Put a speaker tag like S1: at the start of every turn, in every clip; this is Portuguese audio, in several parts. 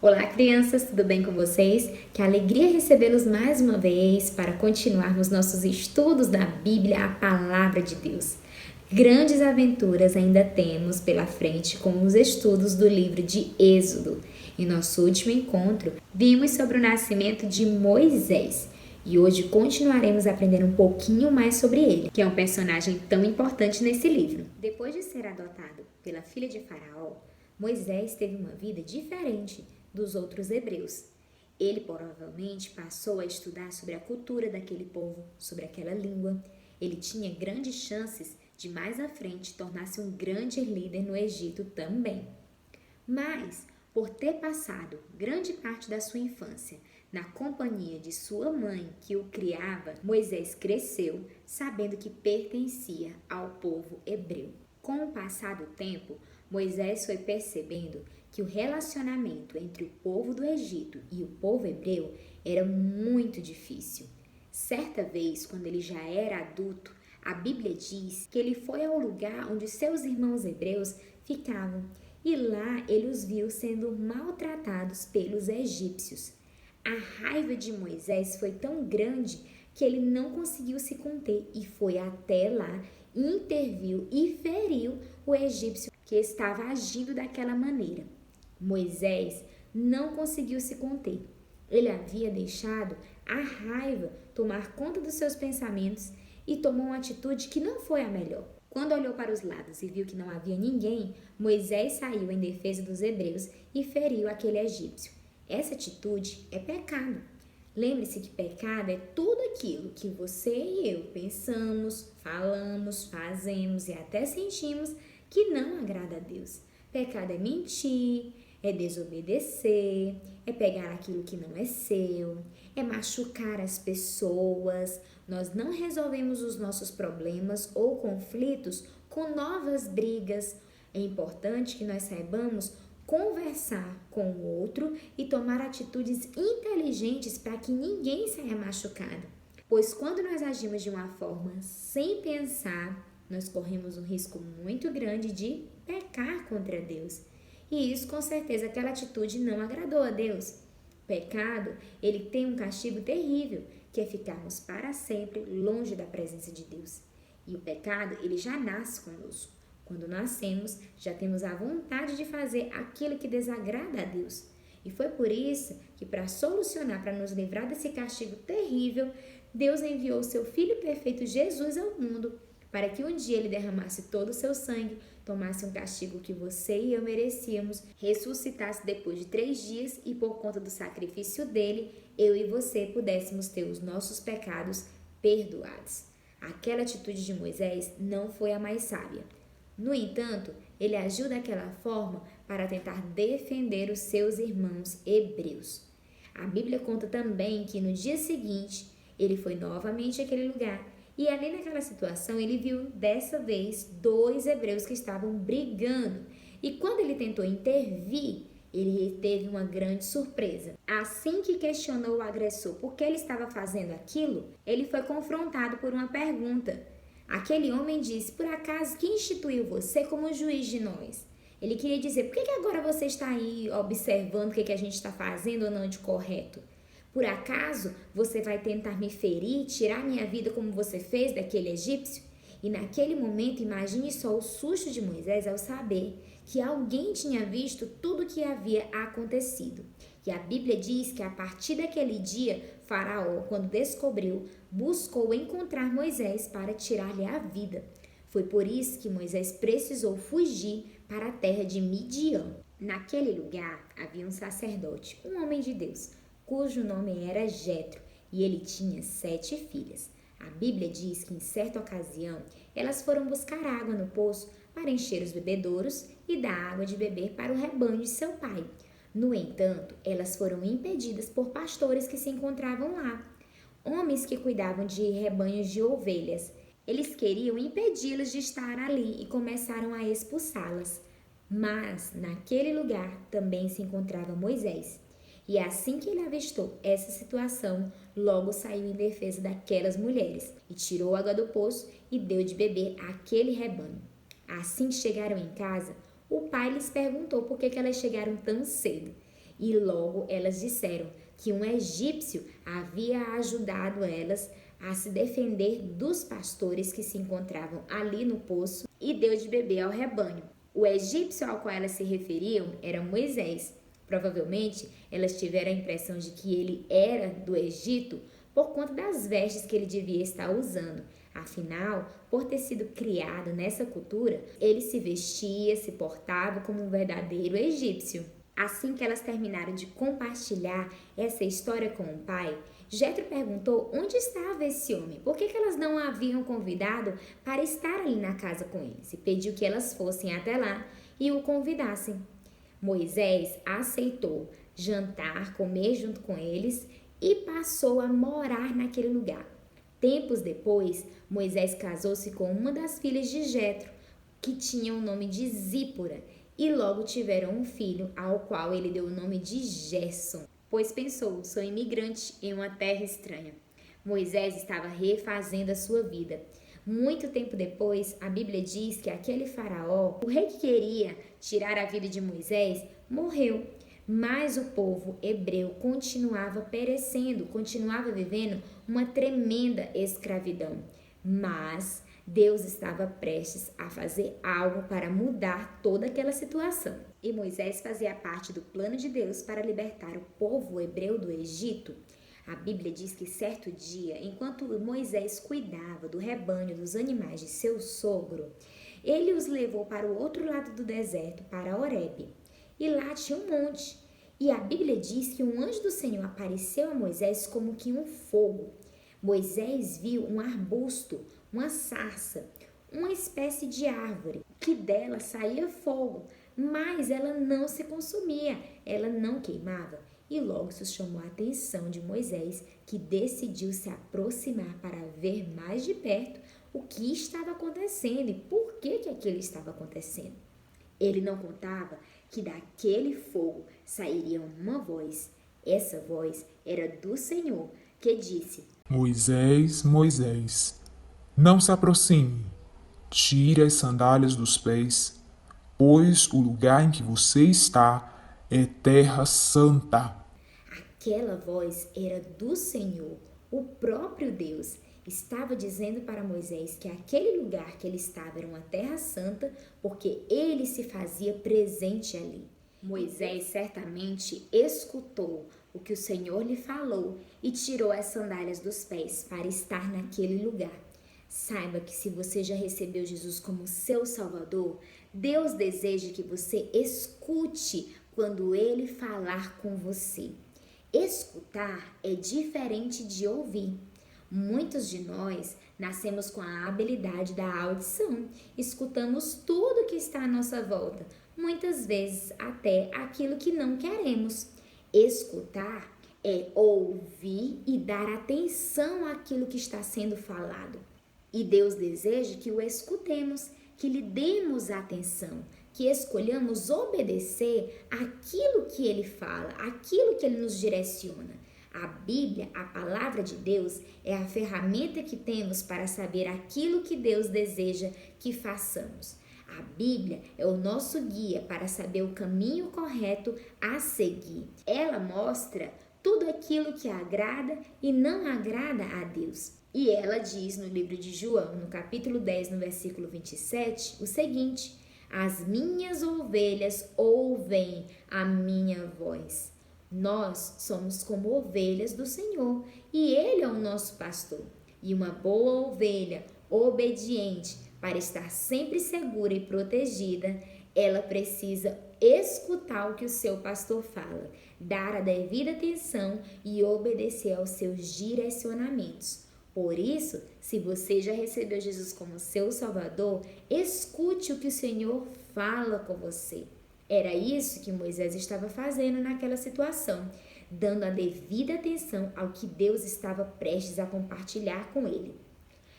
S1: Olá, crianças, tudo bem com vocês? Que alegria recebê-los mais uma vez para continuarmos nossos estudos da Bíblia, a Palavra de Deus. Grandes aventuras ainda temos pela frente com os estudos do livro de Êxodo. Em nosso último encontro, vimos sobre o nascimento de Moisés. E hoje continuaremos aprendendo um pouquinho mais sobre ele, que é um personagem tão importante nesse livro. Depois de ser adotado pela filha de Faraó, Moisés teve uma vida diferente dos outros hebreus. Ele provavelmente passou a estudar sobre a cultura daquele povo, sobre aquela língua. Ele tinha grandes chances de mais à frente tornar-se um grande líder no Egito também. Mas, por ter passado grande parte da sua infância na companhia de sua mãe que o criava, Moisés cresceu sabendo que pertencia ao povo hebreu. Com o passar do tempo, Moisés foi percebendo que o relacionamento entre o povo do Egito e o povo hebreu era muito difícil. Certa vez, quando ele já era adulto, a Bíblia diz que ele foi ao lugar onde seus irmãos hebreus ficavam e lá ele os viu sendo maltratados pelos egípcios. A raiva de Moisés foi tão grande que ele não conseguiu se conter e foi até lá, interviu e feriu o egípcio que estava agindo daquela maneira. Moisés não conseguiu se conter. Ele havia deixado a raiva tomar conta dos seus pensamentos e tomou uma atitude que não foi a melhor. Quando olhou para os lados e viu que não havia ninguém, Moisés saiu em defesa dos hebreus e feriu aquele egípcio. Essa atitude é pecado. Lembre-se que pecado é tudo aquilo que você e eu pensamos, falamos, fazemos e até sentimos que não agrada a Deus. Pecado é mentir, é desobedecer, é pegar aquilo que não é seu, é machucar as pessoas. Nós não resolvemos os nossos problemas ou conflitos com novas brigas. É importante que nós saibamos conversar com o outro e tomar atitudes inteligentes para que ninguém saia machucado. Pois quando nós agimos de uma forma sem pensar, nós corremos um risco muito grande de pecar contra Deus. E isso, com certeza, aquela atitude não agradou a Deus. Pecado, ele tem um castigo terrível, que é ficarmos para sempre longe da presença de Deus. E o pecado, ele já nasce conosco. Quando nascemos, já temos a vontade de fazer aquilo que desagrada a Deus. E foi por isso que, para solucionar, para nos livrar desse castigo terrível, Deus enviou o seu Filho perfeito Jesus ao mundo, para que um dia ele derramasse todo o seu sangue, tomasse um castigo que você e eu merecíamos, ressuscitasse depois de 3 dias e por conta do sacrifício dele, eu e você pudéssemos ter os nossos pecados perdoados. Aquela atitude de Moisés não foi a mais sábia. No entanto, ele agiu daquela forma para tentar defender os seus irmãos hebreus. A Bíblia conta também que no dia seguinte, ele foi novamente àquele lugar e ali naquela situação ele viu dessa vez 2 hebreus que estavam brigando. E quando ele tentou intervir, ele teve uma grande surpresa. Assim que questionou o agressor por que ele estava fazendo aquilo, ele foi confrontado por uma pergunta. Aquele homem disse: por acaso quem instituiu você como juiz de nós? Ele queria dizer: por que agora você está aí observando o que a gente está fazendo ou não de correto? Por acaso você vai tentar me ferir, tirar minha vida como você fez daquele egípcio? E naquele momento, imagine só o susto de Moisés ao saber que alguém tinha visto tudo o que havia acontecido. E a Bíblia diz que a partir daquele dia, Faraó, quando descobriu, buscou encontrar Moisés para tirar-lhe a vida. Foi por isso que Moisés precisou fugir para a terra de Midian. Naquele lugar havia um sacerdote, um homem de Deus, cujo nome era Jetro, e ele tinha 7 filhas. A Bíblia diz que em certa ocasião elas foram buscar água no poço para encher os bebedouros e dar água de beber para o rebanho de seu pai. No entanto, elas foram impedidas por pastores que se encontravam lá, homens que cuidavam de rebanhos de ovelhas. Eles queriam impedi-las de estar ali e começaram a expulsá-las. Mas naquele lugar também se encontrava Moisés. E assim que ele avistou essa situação, logo saiu em defesa daquelas mulheres e tirou água do poço e deu de beber àquele rebanho. Assim que chegaram em casa, o pai lhes perguntou por que elas chegaram tão cedo. E logo elas disseram que um egípcio havia ajudado elas a se defender dos pastores que se encontravam ali no poço e deu de beber ao rebanho. O egípcio ao qual elas se referiam era Moisés. Provavelmente elas tiveram a impressão de que ele era do Egito por conta das vestes que ele devia estar usando. Afinal, por ter sido criado nessa cultura, ele se vestia, se portava como um verdadeiro egípcio. Assim que elas terminaram de compartilhar essa história com o pai, Jetro perguntou onde estava esse homem, por que elas não o haviam convidado para estar ali na casa com eles, e pediu que elas fossem até lá e o convidassem. Moisés aceitou jantar, comer junto com eles e passou a morar naquele lugar. Tempos depois, Moisés casou-se com uma das filhas de Jetro, que tinha o nome de Zípora, e logo tiveram um filho, ao qual ele deu o nome de Gerson, pois pensou, sou imigrante em uma terra estranha. Moisés estava refazendo a sua vida. Muito tempo depois, a Bíblia diz que aquele faraó, o rei que queria tirar a vida de Moisés, morreu. Mas o povo hebreu continuava perecendo, continuava vivendo uma tremenda escravidão. Mas Deus estava prestes a fazer algo para mudar toda aquela situação. E Moisés fazia parte do plano de Deus para libertar o povo hebreu do Egito. A Bíblia diz que certo dia, enquanto Moisés cuidava do rebanho dos animais de seu sogro, ele os levou para o outro lado do deserto, para Horebe. E lá tinha um monte. E a Bíblia diz que um anjo do Senhor apareceu a Moisés como que um fogo. Moisés viu um arbusto, uma sarça, uma espécie de árvore, que dela saía fogo, mas ela não se consumia, ela não queimava. E logo isso chamou a atenção de Moisés, que decidiu se aproximar para ver mais de perto o que estava acontecendo e por que aquilo estava acontecendo. Ele não contava que daquele fogo sairia uma voz. Essa voz era do Senhor, que disse:
S2: Moisés, Moisés, não se aproxime, tire as sandálias dos pés, pois o lugar em que você está é terra santa.
S1: Aquela voz era do Senhor, o próprio Deus. Estava dizendo para Moisés que aquele lugar que ele estava era uma terra santa, porque ele se fazia presente ali. Moisés certamente escutou o que o Senhor lhe falou e tirou as sandálias dos pés para estar naquele lugar. Saiba que se você já recebeu Jesus como seu Salvador, Deus deseja que você escute quando Ele falar com você. Escutar é diferente de ouvir. Muitos de nós nascemos com a habilidade da audição, escutamos tudo que está à nossa volta, muitas vezes até aquilo que não queremos. Escutar é ouvir e dar atenção àquilo que está sendo falado. E Deus deseja que o escutemos, que lhe demos atenção, que escolhamos obedecer aquilo que Ele fala, aquilo que Ele nos direciona. A Bíblia, a palavra de Deus, é a ferramenta que temos para saber aquilo que Deus deseja que façamos. A Bíblia é o nosso guia para saber o caminho correto a seguir. Ela mostra tudo aquilo que agrada e não agrada a Deus. E ela diz no livro de João, no capítulo 10, no versículo 27, o seguinte: as minhas ovelhas ouvem a minha voz. Nós somos como ovelhas do Senhor e Ele é o nosso pastor. E uma boa ovelha, obediente, para estar sempre segura e protegida, ela precisa escutar o que o seu pastor fala, dar a devida atenção e obedecer aos seus direcionamentos. Por isso, se você já recebeu Jesus como seu Salvador, escute o que o Senhor fala com você. Era isso que Moisés estava fazendo naquela situação, dando a devida atenção ao que Deus estava prestes a compartilhar com ele.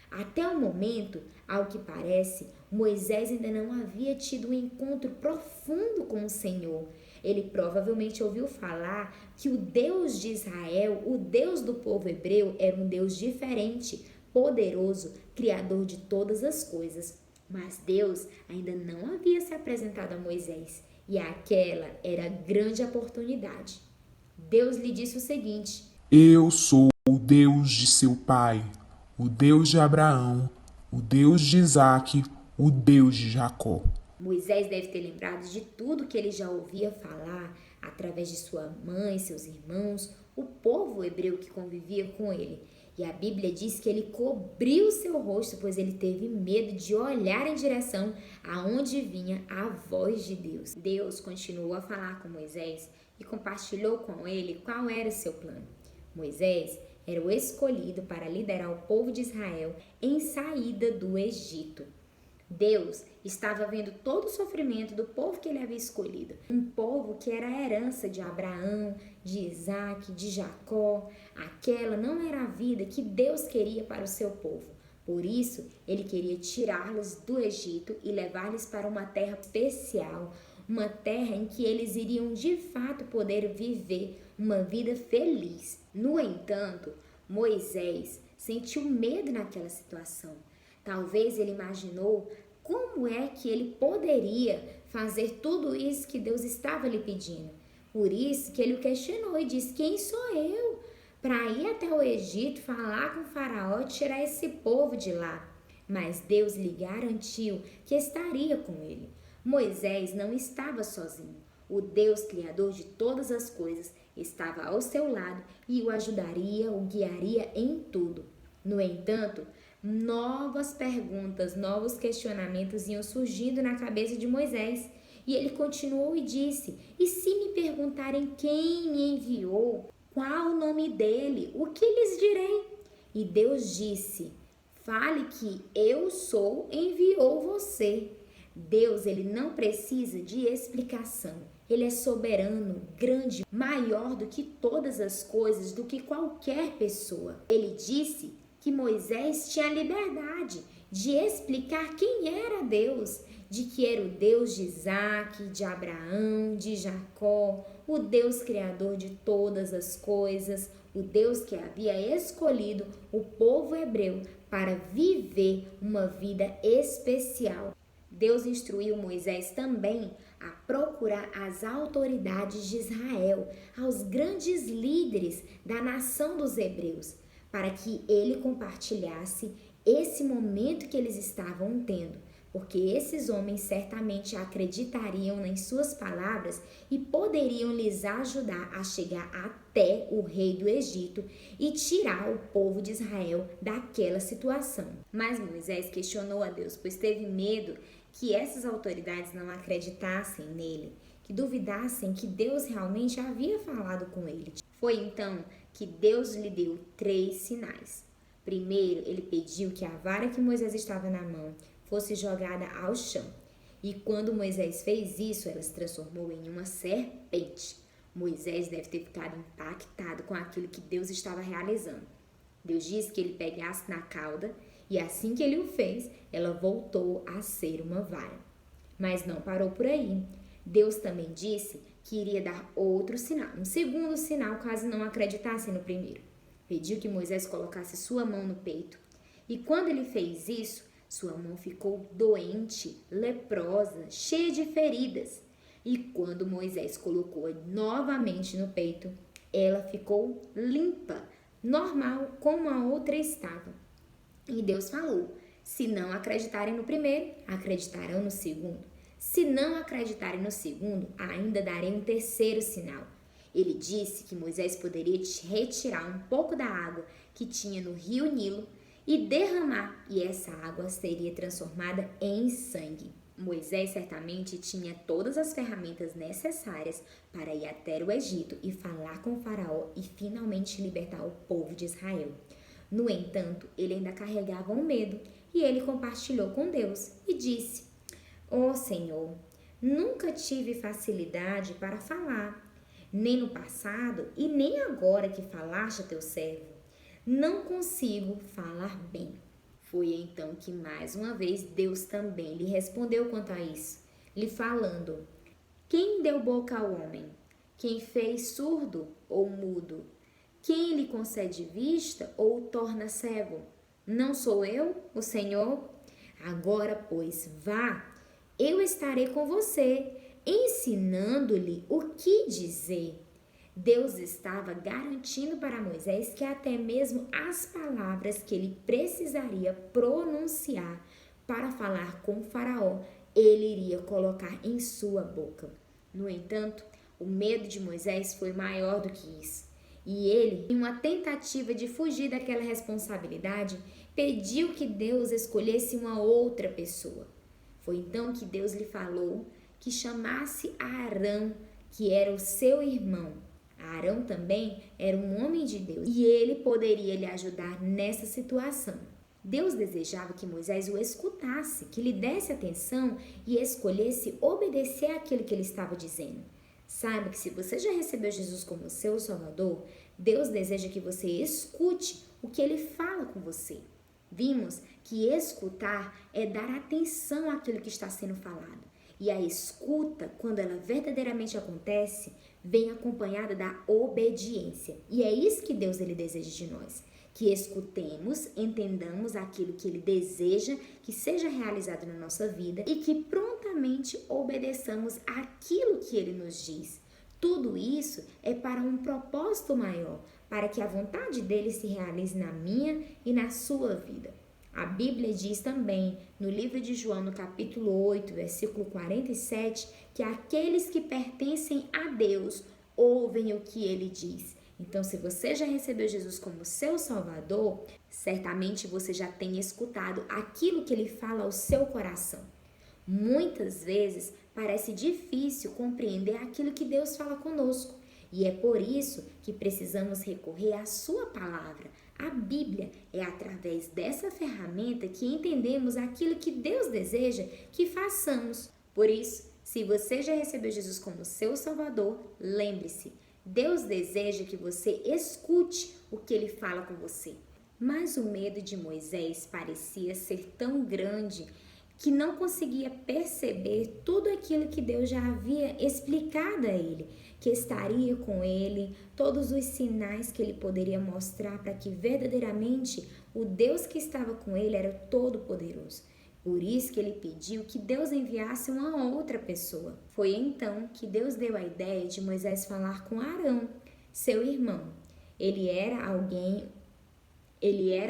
S1: Até o momento, ao que parece, Moisés ainda não havia tido um encontro profundo com o Senhor. Ele provavelmente ouviu falar que o Deus de Israel, o Deus do povo hebreu, era um Deus diferente, poderoso, criador de todas as coisas. Mas Deus ainda não havia se apresentado a Moisés. e aquela era a grande oportunidade. Deus lhe disse o seguinte:
S2: Eu sou o Deus de seu pai, o Deus de Abraão, o Deus de Isaque, o Deus de Jacó.
S1: Moisés deve ter lembrado de tudo que ele já ouvia falar através de sua mãe, seus irmãos, o povo hebreu que convivia com ele. E a Bíblia diz que ele cobriu seu rosto, pois ele teve medo de olhar em direção aonde vinha a voz de Deus. Deus continuou a falar com Moisés e compartilhou com ele qual era o seu plano. Moisés era o escolhido para liderar o povo de Israel em saída do Egito. Deus estava vendo todo o sofrimento do povo que ele havia escolhido. Um povo que era a herança de Abraão, de Isaque, de Jacó. Aquela não era a vida que Deus queria para o seu povo. Por isso, ele queria tirá-los do Egito e levar-los para uma terra especial, uma terra em que eles iriam de fato poder viver uma vida feliz. No entanto, Moisés sentiu medo naquela situação. Talvez ele imaginou como é que ele poderia fazer tudo isso que Deus estava lhe pedindo. Por isso que ele o questionou e disse: quem sou eu para ir até o Egito, falar com o faraó, tirar esse povo de lá? Mas Deus lhe garantiu que estaria com ele. Moisés não estava sozinho. O Deus Criador de todas as coisas estava ao seu lado e o ajudaria, o guiaria em tudo. No entanto, novas perguntas, novos questionamentos iam surgindo na cabeça de Moisés. E ele continuou e disse: e se me perguntarem quem me enviou, qual o nome dele, o que lhes direi? E Deus disse: fale que eu sou, enviou você. Deus, ele não precisa de explicação. Ele é soberano, grande, maior do que todas as coisas, do que qualquer pessoa. Ele disse que Moisés tinha a liberdade de explicar quem era Deus, de que era o Deus de Isaque, de Abraão, de Jacó, o Deus criador de todas as coisas, o Deus que havia escolhido o povo hebreu para viver uma vida especial. Deus instruiu Moisés também a procurar as autoridades de Israel, aos grandes líderes da nação dos hebreus, para que ele compartilhasse esse momento que eles estavam tendo, porque esses homens certamente acreditariam em suas palavras e poderiam lhes ajudar a chegar até o rei do Egito e tirar o povo de Israel daquela situação. Mas Moisés questionou a Deus, pois teve medo que essas autoridades não acreditassem nele, que duvidassem que Deus realmente havia falado com ele. Foi então que Deus lhe deu 3 sinais. Primeiro, ele pediu que a vara que Moisés estava na mão fosse jogada ao chão. E quando Moisés fez isso, ela se transformou em uma serpente. Moisés deve ter ficado impactado com aquilo que Deus estava realizando. Deus disse que ele pegasse na cauda e assim que ele o fez, ela voltou a ser uma vara. Mas não parou por aí. Deus também disse que iria dar outro sinal, um segundo sinal, caso não acreditassem no primeiro. Pediu que Moisés colocasse sua mão no peito. E quando ele fez isso, sua mão ficou doente, leprosa, cheia de feridas. E quando Moisés colocou-a novamente no peito, ela ficou limpa, normal, como a outra estava. E Deus falou: se não acreditarem no primeiro, acreditarão no segundo. Se não acreditarem no segundo, ainda darei um terceiro sinal. Ele disse que Moisés poderia retirar um pouco da água que tinha no rio Nilo e derramar, e essa água seria transformada em sangue. Moisés certamente tinha todas as ferramentas necessárias para ir até o Egito e falar com o faraó e finalmente libertar o povo de Israel. No entanto, ele ainda carregava um medo e ele compartilhou com Deus e disse: ó Senhor, nunca tive facilidade para falar, nem no passado e nem agora que falaste a teu servo. Não consigo falar bem. Foi então que mais uma vez Deus também lhe respondeu quanto a isso, lhe falando: quem deu boca ao homem? Quem fez surdo ou mudo? Quem lhe concede vista ou o torna cego? Não sou eu, o Senhor? Agora, pois, vá, eu estarei com você. ensinando-lhe o que dizer. Deus estava garantindo para Moisés que até mesmo as palavras que ele precisaria pronunciar para falar com Faraó, ele iria colocar em sua boca. No entanto, o medo de Moisés foi maior do que isso. E ele, em uma tentativa de fugir daquela responsabilidade, pediu que Deus escolhesse uma outra pessoa. Foi então que Deus lhe falou que chamasse Arão, que era o seu irmão. Arão também era um homem de Deus e ele poderia lhe ajudar nessa situação. Deus desejava que Moisés o escutasse, que lhe desse atenção e escolhesse obedecer àquilo que ele estava dizendo. Saiba que se você já recebeu Jesus como seu Salvador, Deus deseja que você escute o que ele fala com você. Vimos que escutar é dar atenção àquilo que está sendo falado. E a escuta, quando ela verdadeiramente acontece, vem acompanhada da obediência. E é isso que Deus ele deseja de nós. Que escutemos, entendamos aquilo que ele deseja que seja realizado na nossa vida e que prontamente obedeçamos aquilo que ele nos diz. Tudo isso é para um propósito maior, para que a vontade dele se realize na minha e na sua vida. A Bíblia diz também, no livro de João, no capítulo 8, versículo 47, que aqueles que pertencem a Deus ouvem o que ele diz. Então, se você já recebeu Jesus como seu Salvador, certamente você já tem escutado aquilo que ele fala ao seu coração. Muitas vezes parece difícil compreender aquilo que Deus fala conosco. E é por isso que precisamos recorrer à sua palavra. A Bíblia é através dessa ferramenta que entendemos aquilo que Deus deseja que façamos. Por isso, se você já recebeu Jesus como seu Salvador, lembre-se, Deus deseja que você escute o que ele fala com você. Mas o medo de Moisés parecia ser tão grande que não conseguia perceber tudo aquilo que Deus já havia explicado a ele, que estaria com ele, todos os sinais que ele poderia mostrar para que verdadeiramente o Deus que estava com ele era todo-poderoso. Por isso que ele pediu que Deus enviasse uma outra pessoa. Foi então que Deus deu a ideia de Moisés falar com Arão, seu irmão. Ele era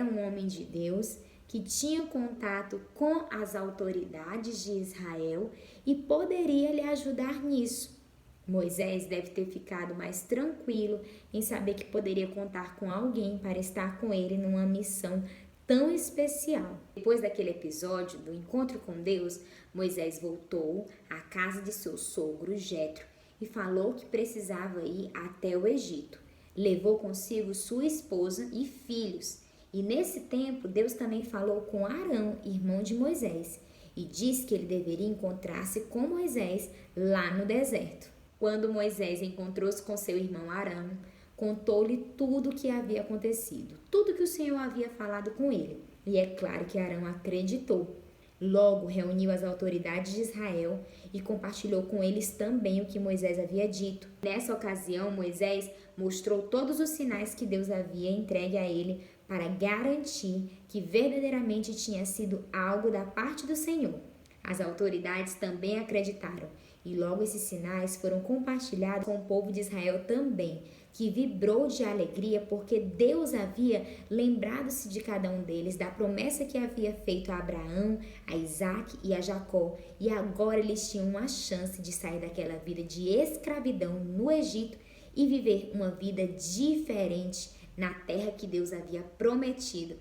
S1: um homem de Deus que tinha contato com as autoridades de Israel e poderia lhe ajudar nisso. Moisés deve ter ficado mais tranquilo em saber que poderia contar com alguém para estar com ele numa missão tão especial. Depois daquele episódio do encontro com Deus, Moisés voltou à casa de seu sogro Jetro e falou que precisava ir até o Egito. Levou consigo sua esposa e filhos. E nesse tempo, Deus também falou com Arão, irmão de Moisés, e disse que ele deveria encontrar-se com Moisés lá no deserto. Quando Moisés encontrou-se com seu irmão Arão, contou-lhe tudo o que havia acontecido, tudo que o Senhor havia falado com ele. E é claro que Arão acreditou. Logo reuniu as autoridades de Israel e compartilhou com eles também o que Moisés havia dito. Nessa ocasião, Moisés mostrou todos os sinais que Deus havia entregue a ele para garantir que verdadeiramente tinha sido algo da parte do Senhor. As autoridades também acreditaram e logo esses sinais foram compartilhados com o povo de Israel também, que vibrou de alegria porque Deus havia lembrado-se de cada um deles, da promessa que havia feito a Abraão, a Isaac e a Jacó, e agora eles tinham uma chance de sair daquela vida de escravidão no Egito e viver uma vida diferente na terra que Deus havia prometido.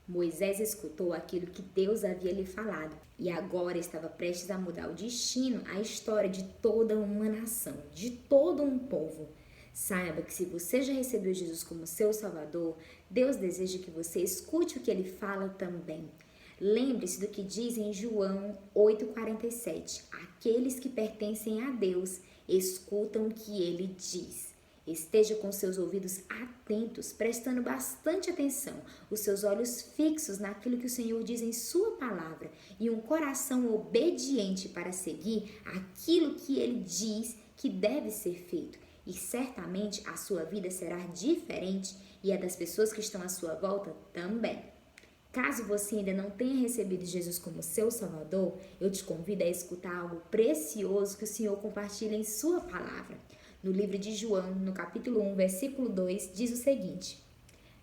S1: Moisés escutou aquilo que Deus havia lhe falado e agora estava prestes a mudar o destino, a história de toda uma nação, de todo um povo. Saiba que se você já recebeu Jesus como seu Salvador, Deus deseja que você escute o que ele fala também. Lembre-se do que diz em João 8,47. Aqueles que pertencem a Deus escutam o que ele diz. Esteja com seus ouvidos atentos, prestando bastante atenção, os seus olhos fixos naquilo que o Senhor diz em sua palavra e um coração obediente para seguir aquilo que ele diz que deve ser feito. E certamente a sua vida será diferente e a das pessoas que estão à sua volta também. Caso você ainda não tenha recebido Jesus como seu Salvador, eu te convido a escutar algo precioso que o Senhor compartilha em sua palavra. No livro de João, no capítulo 1, versículo 2, diz o seguinte: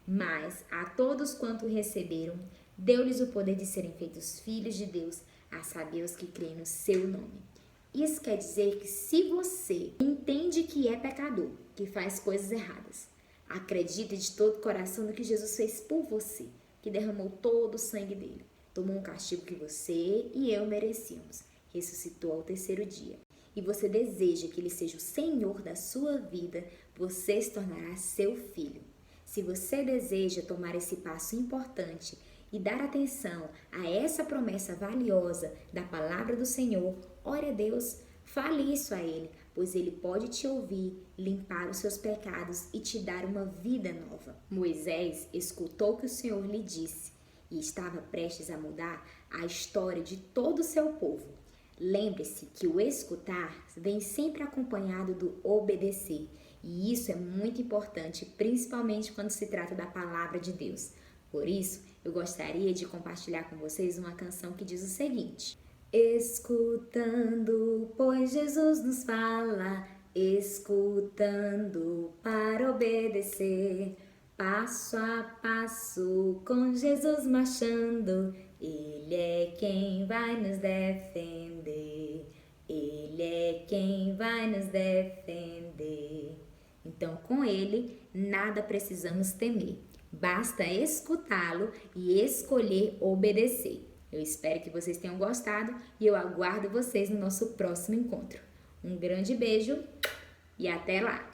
S1: Mas a todos quanto receberam, deu-lhes o poder de serem feitos filhos de Deus, a saber os que creem no seu nome. Isso quer dizer que se você entende que é pecador, que faz coisas erradas, acredita de todo o coração no que Jesus fez por você, que derramou todo o sangue dele, tomou um castigo que você e eu merecíamos, ressuscitou ao terceiro dia, e você deseja que ele seja o Senhor da sua vida, você se tornará seu filho. Se você deseja tomar esse passo importante e dar atenção a essa promessa valiosa da palavra do Senhor, ore a Deus, fale isso a Ele, pois Ele pode te ouvir, limpar os seus pecados e te dar uma vida nova. Moisés escutou o que o Senhor lhe disse e estava prestes a mudar a história de todo o seu povo. Lembre-se que o escutar vem sempre acompanhado do obedecer, e isso é muito importante, principalmente quando se trata da palavra de Deus. Por isso, eu gostaria de compartilhar com vocês uma canção que diz o seguinte: Escutando, pois Jesus nos fala, escutando para obedecer, passo a passo com Jesus marchando, Ele é quem vai nos defender, Ele é quem vai nos defender. Então, com Ele, nada precisamos temer. Basta escutá-lo e escolher obedecer. Eu espero que vocês tenham gostado e eu aguardo vocês no nosso próximo encontro. Um grande beijo e até lá!